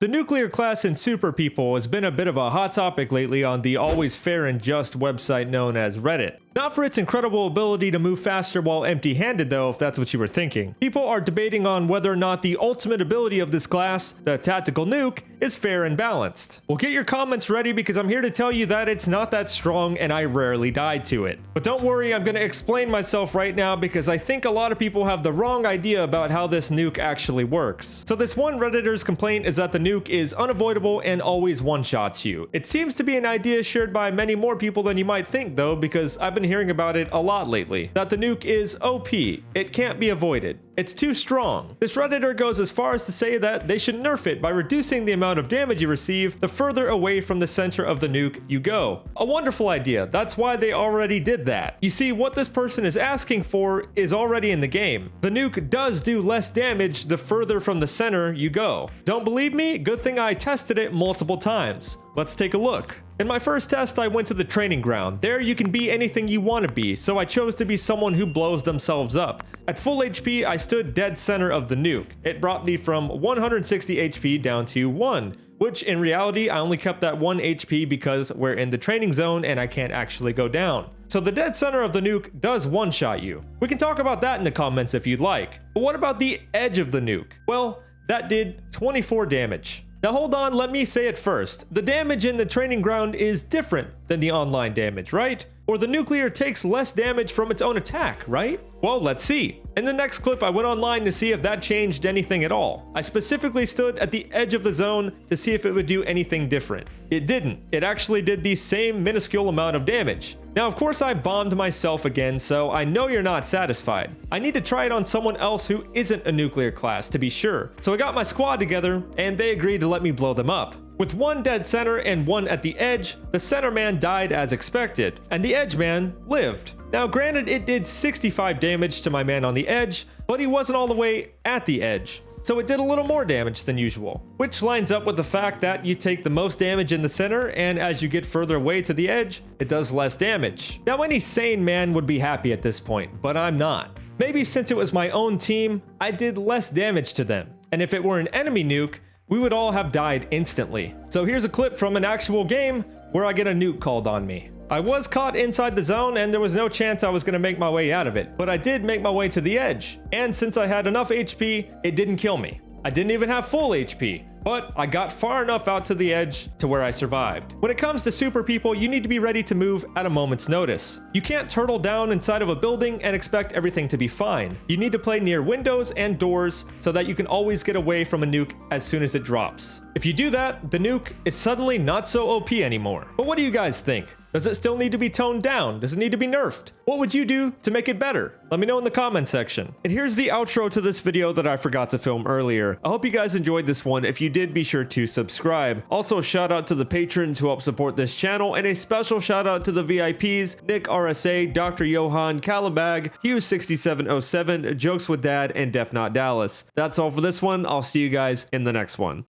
The nuclear class in Super People has been a bit of a hot topic lately on the always fair and just website known as Reddit. Not for its incredible ability to move faster while empty-handed though, if that's what you were thinking. People are debating on whether or not the ultimate ability of this class, the Tactical Nuke, is fair and balanced. Well, get your comments ready because I'm here to tell you that it's not that strong and I rarely die to it. But don't worry, I'm going to explain myself right now because I think a lot of people have the wrong idea about how this nuke actually works. So this one Redditor's complaint is that the nuke is unavoidable and always one-shots you. It seems to be an idea shared by many more people than you might think though, because I've been hearing about it a lot lately. That the nuke is OP. It can't be avoided. It's too strong. This Redditor goes as far as to say that they should nerf it by reducing the amount of damage you receive the further away from the center of the nuke you go. A wonderful idea. That's why they already did that. You see, what this person is asking for is already in the game. The nuke does do less damage the further from the center you go. Don't believe me? Good thing I tested it multiple times. Let's take a look. In my first test, I went to the training ground. There you can be anything you want to be, so I chose to be someone who blows themselves up. At full HP, I stood dead center of the nuke. It brought me from 160 HP down to 1, which in reality, I only kept that 1 HP because we're in the training zone and I can't actually go down. So the dead center of the nuke does one-shot you. We can talk about that in the comments if you'd like. But what about the edge of the nuke? Well, that did 24 damage. Now hold on, let me say it first. The damage in the training ground is different than the online damage, right? Or the nuclear takes less damage from its own attack, right? Well, let's see. In the next clip, I went online to see if that changed anything at all. I specifically stood at the edge of the zone to see if it would do anything different. It didn't. It actually did the same minuscule amount of damage. Now, of course, I bombed myself again, so I know you're not satisfied. I need to try it on someone else who isn't a nuclear class to be sure. So I got my squad together, and they agreed to let me blow them up. With one dead center and one at the edge, the center man died as expected, and the edge man lived. Now granted, it did 65 damage to my man on the edge, but he wasn't all the way at the edge. So it did a little more damage than usual, which lines up with the fact that you take the most damage in the center, and as you get further away to the edge, it does less damage. Now any sane man would be happy at this point, but I'm not. Maybe since it was my own team, I did less damage to them, and if it were an enemy nuke, we would all have died instantly. So here's a clip from an actual game where I get a nuke called on me. I was caught inside the zone and there was no chance I was going to make my way out of it, but I did make my way to the edge. And since I had enough HP, it didn't kill me. I didn't even have full HP, but I got far enough out to the edge to where I survived. When it comes to Super People, you need to be ready to move at a moment's notice. You can't turtle down inside of a building and expect everything to be fine. You need to play near windows and doors so that you can always get away from a nuke as soon as it drops. If you do that, the nuke is suddenly not so OP anymore. But what do you guys think? Does it still need to be toned down? Does it need to be nerfed? What would you do to make it better? Let me know in the comment section. And here's the outro to this video that I forgot to film earlier. I hope you guys enjoyed this one. If you did, be sure to subscribe. Also, a shout out to the patrons who help support this channel, and a special shout out to the VIPs, nickRSA, doktorjohaan, calabag, Hughes6707, jokeswithdad, and defnotdallas. That's all for this one. I'll see you guys in the next one.